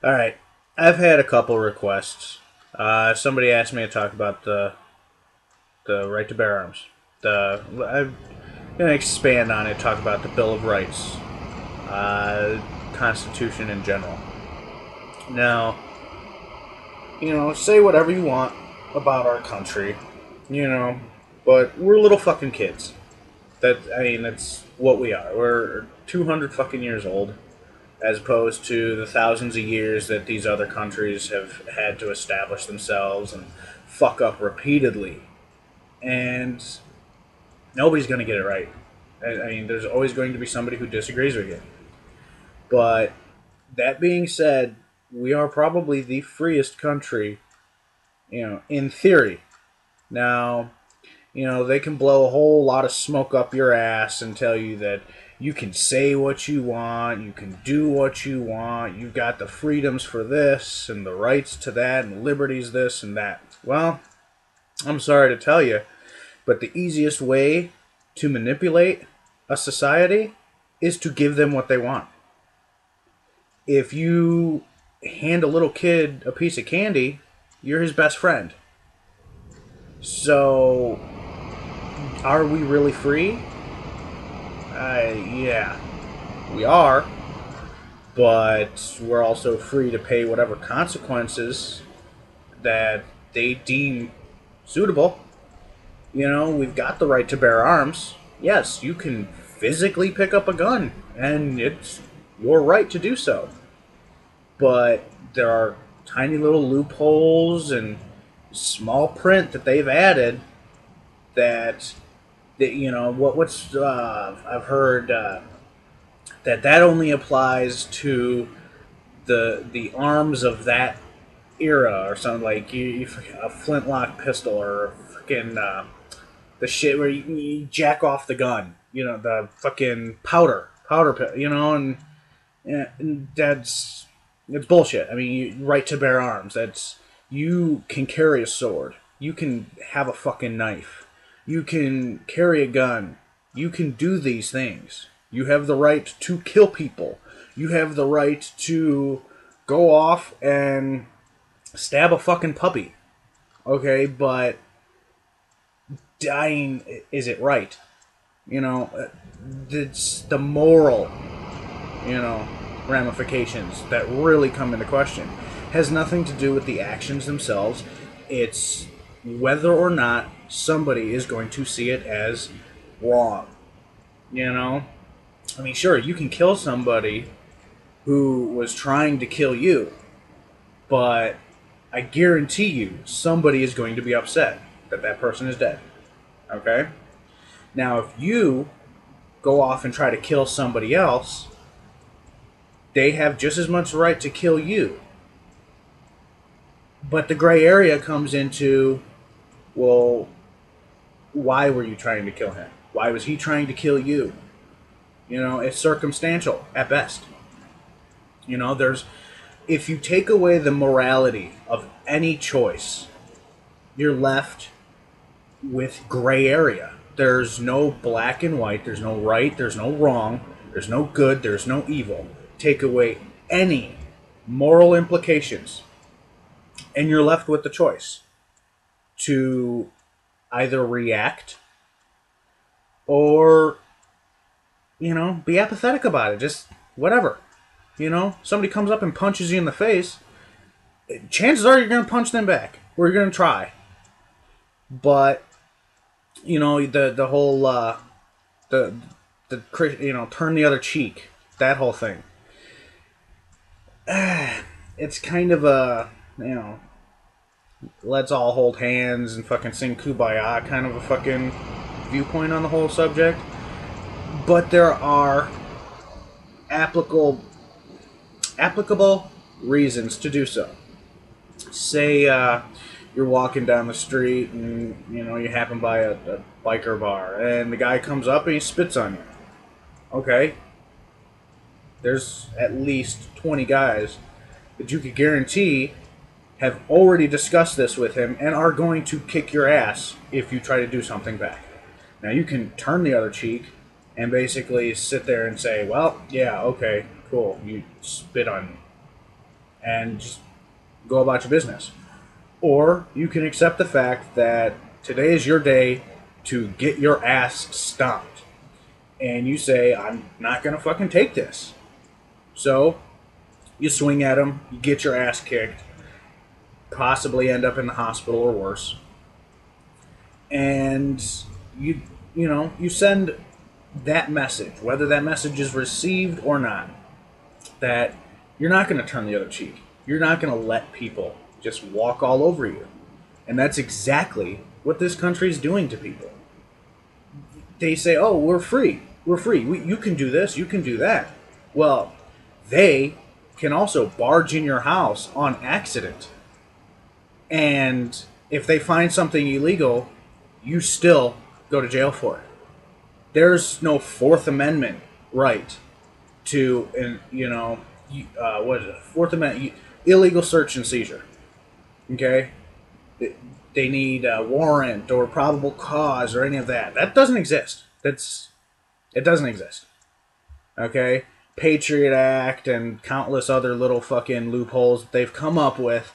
All right, I've had a couple requests. Somebody asked me to talk about the right to bear arms. I'm gonna expand on it. Talk about the Bill of Rights, uh, Constitution in general. Now, say whatever you want about our country, you know, but we're little fucking kids. That's what we are. We're 200 fucking years old, as opposed to the thousands of years that these other countries have had to establish themselves and fuck up repeatedly. And nobody's going to get it right. There's always going to be somebody who disagrees with you. But that being said, we are probably the freest country, in theory. Now, they can blow a whole lot of smoke up your ass and tell you that you can say what you want, you can do what you want, you've got the freedoms for this and the rights to that and liberties this and that. Well, I'm sorry to tell you, but the easiest way to manipulate a society is to give them what they want. If you hand a little kid a piece of candy, you're his best friend. So, are we really free? Yeah, we are, but we're also free to pay whatever consequences that they deem suitable. We've got the right to bear arms. Yes, you can physically pick up a gun, and it's your right to do so. But there are tiny little loopholes and small print that they've added that what's I've heard that only applies to the arms of that era or something like a flintlock pistol or fucking the shit where you jack off the gun, the fucking powder, and that's it's bullshit. I mean, right to bear arms. That's you can carry a sword, you can have a fucking knife, you can carry a gun, you can do these things. You have the right to kill people. You have the right to go off and stab a fucking puppy. Okay, but dying, is it right? It's the moral, you know, ramifications that really come into question. Has nothing to do with the actions themselves. It's whether or not somebody is going to see it as wrong. You know? Sure, you can kill somebody who was trying to kill you, but I guarantee you somebody is going to be upset that that person is dead. Okay? Now, if you go off and try to kill somebody else, they have just as much right to kill you. But the gray area comes into, well, why were you trying to kill him? Why was he trying to kill you? It's circumstantial at best. There's if you take away the morality of any choice, you're left with gray area. There's no black and white, there's no right, there's no wrong, there's no good, there's no evil. Take away any moral implications, and you're left with the choice to either react or, be apathetic about it. Just whatever. Somebody comes up and punches you in the face, chances are you're going to punch them back, or you're going to try. But, the whole, turn the other cheek, that whole thing. It's kind of a, let's all hold hands and fucking sing Kumbaya kind of a fucking viewpoint on the whole subject. But there are applicable reasons to do so. Say you're walking down the street and you happen by a biker bar and the guy comes up and he spits on you. Okay, there's at least 20 guys that you could guarantee have already discussed this with him and are going to kick your ass if you try to do something back. Now you can turn the other cheek and basically sit there and say, well, yeah, okay, cool, you spit on me. and just go about your business. Or you can accept the fact that today is your day to get your ass stomped. And you say, I'm not going to fucking take this. So you swing at them, you get your ass kicked, possibly end up in the hospital or worse. And you send that message, whether that message is received or not, that you're not going to turn the other cheek. You're not going to let people just walk all over you. And that's exactly what this country is doing to people. They say, oh, we're free. We're free. You can do this. You can do that. Well, they can also barge in your house on accident. And if they find something illegal, you still go to jail for it. There's no Fourth Amendment right to, what is it? Fourth Amendment, illegal search and seizure. Okay? They need a warrant or probable cause or any of that. That doesn't exist. It doesn't exist. Okay? Patriot Act and countless other little fucking loopholes that they've come up with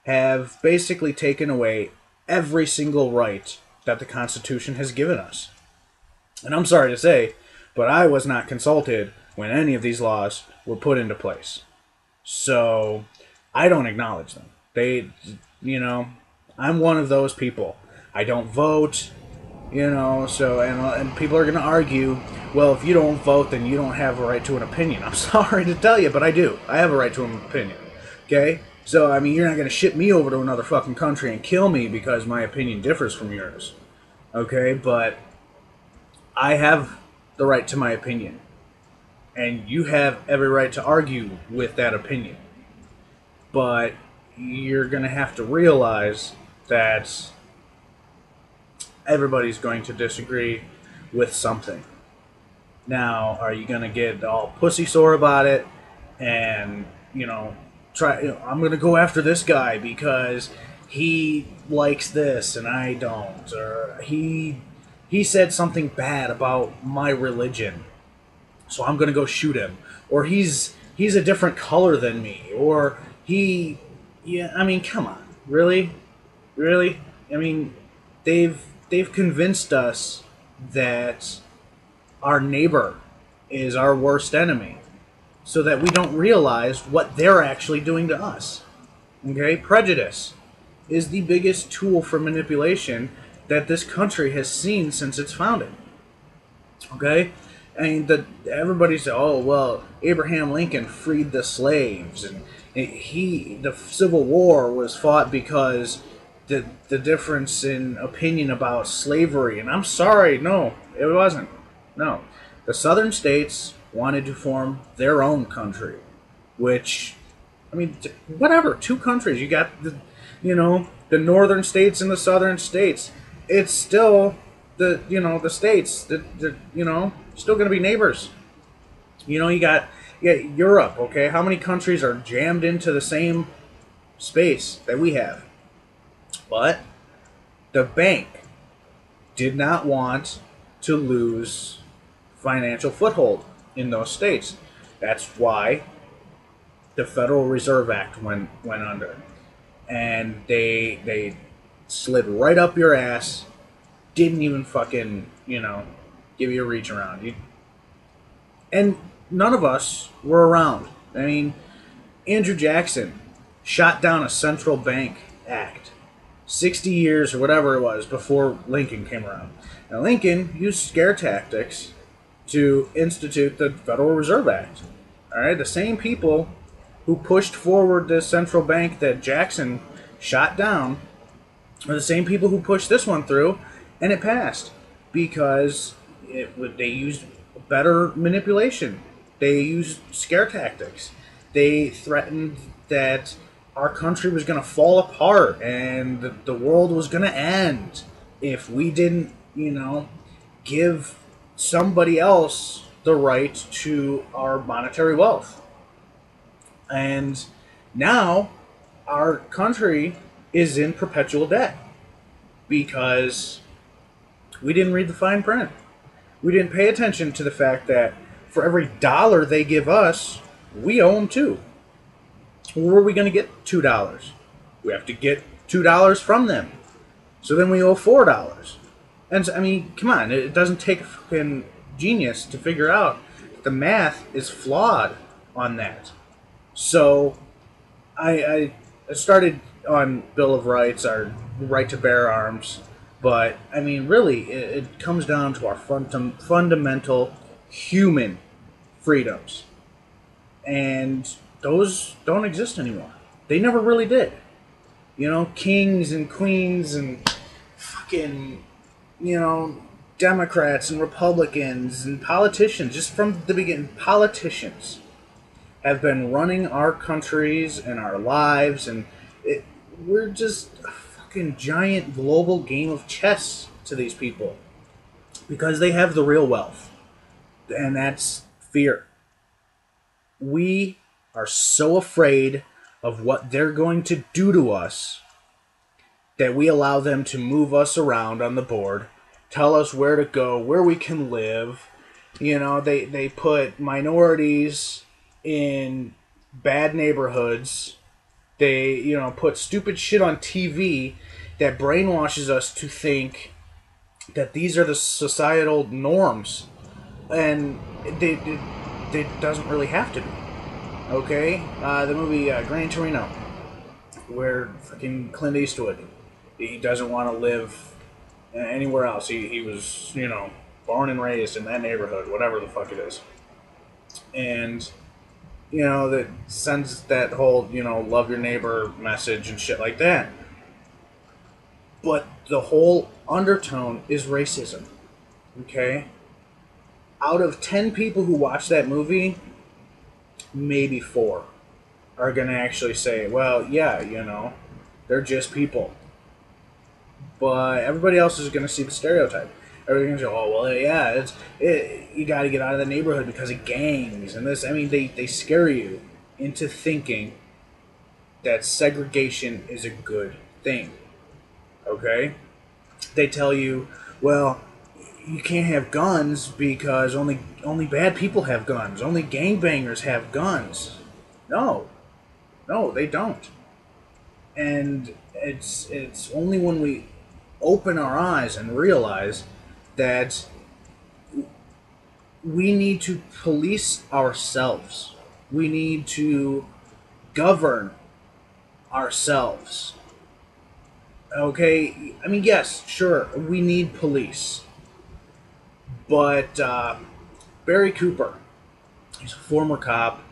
have basically taken away every single right that the Constitution has given us. And I'm sorry to say, but I was not consulted when any of these laws were put into place. So I don't acknowledge them. I'm one of those people. I don't vote, and people are going to argue, well, if you don't vote, then you don't have a right to an opinion. I'm sorry to tell you, but I do. I have a right to an opinion. Okay? So, you're not going to ship me over to another fucking country and kill me because my opinion differs from yours. Okay? But I have the right to my opinion. And you have every right to argue with that opinion. But you're going to have to realize that everybody's going to disagree with something. Now, are you going to get all pussy sore about it and, I'm going to go after this guy because he likes this and I don't, or he said something bad about my religion, so I'm going to go shoot him, or he's a different color than me, or come on, really? They've convinced us that our neighbor is our worst enemy, so that we don't realize what they're actually doing to us. Okay? Prejudice is the biggest tool for manipulation that this country has seen since its founding. Okay? Everybody says, oh, well, Abraham Lincoln freed the slaves, and the Civil War was fought because the difference in opinion about slavery. And I'm sorry, no, it wasn't. No. The southern states wanted to form their own country, which, whatever, two countries. You got the northern states and the southern states. It's still the states, still going to be neighbors. You got Europe, okay? How many countries are jammed into the same space that we have? But the bank did not want to lose financial foothold in those states. That's why the Federal Reserve Act went under. And they slid right up your ass, didn't even fucking, give you a reach around. And none of us were around. Andrew Jackson shot down a central bank act 60 years or whatever it was before Lincoln came around. Now, Lincoln used scare tactics to institute the Federal Reserve Act. All right, the same people who pushed forward the central bank that Jackson shot down are the same people who pushed this one through, and it passed because they used better manipulation. They used scare tactics. They threatened that our country was going to fall apart and the world was going to end if we didn't, give somebody else the right to our monetary wealth. And now our country is in perpetual debt because we didn't read the fine print. We didn't pay attention to the fact that for every dollar they give us, we owe them too. Where are we going to get $2? We have to get $2 from them. So then we owe $4. And I mean, come on, it doesn't take a fucking genius to figure out that the math is flawed on that. So I started on Bill of Rights, our right to bear arms, but I mean, really, it comes down to our fundamental human freedoms, and those don't exist anymore. They never really did. You know, kings and queens and fucking, you know, Democrats and Republicans and politicians, just from the beginning, politicians have been running our countries and our lives, and we're just a fucking giant global game of chess to these people because they have the real wealth, and that's fear. We are so afraid of what they're going to do to us that we allow them to move us around on the board, tell us where to go, where we can live. You know, they put minorities in bad neighborhoods. They, you know, put stupid shit on TV that brainwashes us to think that these are the societal norms. And it doesn't really have to be. Okay? The movie Gran Torino, where fucking Clint Eastwood, he doesn't want to live anywhere else. He was, you know, born and raised in that neighborhood, whatever the fuck it is. And, you know, that sends that whole, you know, love your neighbor message and shit like that. But the whole undertone is racism. Okay? Out of 10 people who watch that movie, maybe 4 are going to actually say, well, yeah, you know, they're just people. But everybody else is going to see the stereotype. Everybody's going to say, oh, well, yeah, you got to get out of the neighborhood because of gangs and this. I mean, they scare you into thinking that segregation is a good thing. Okay? They tell you, well, you can't have guns because only bad people have guns. Only gangbangers have guns. No, they don't. And it's only when we open our eyes and realize that we need to police ourselves. We need to govern ourselves. Okay? I mean, yes, sure, we need police. But Barry Cooper, he's a former cop.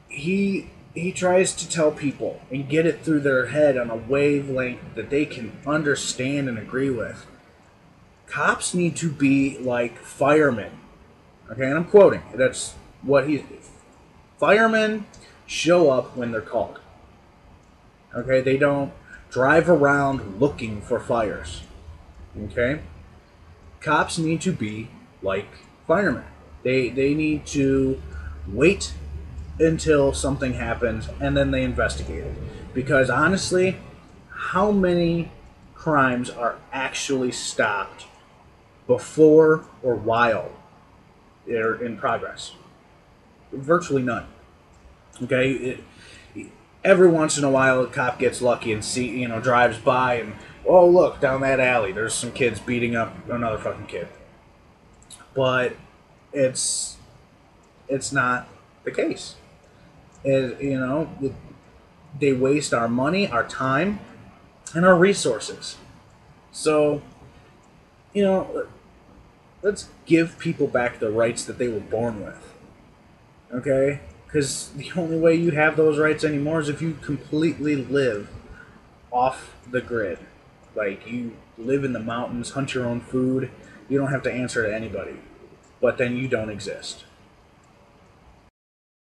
He tries to tell people and get it through their head on a wavelength that they can understand and agree with. Cops need to be like firemen. Okay, and I'm quoting. That's what he... Firemen show up when they're called. Okay, they don't drive around looking for fires. Okay? Cops need to be like firemen. They need to wait until something happens and then they investigate it. Because honestly, how many crimes are actually stopped before or while they're in progress? Virtually none. Okay? Every once in a while a cop gets lucky and drives by and, oh, look, down that alley, there's some kids beating up another fucking kid. But it's not the case. They waste our money, our time, and our resources. So, let's give people back the rights that they were born with. Okay? Because the only way you have those rights anymore is if you completely live off the grid. Like, you live in the mountains, hunt your own food, you don't have to answer to anybody. But then you don't exist.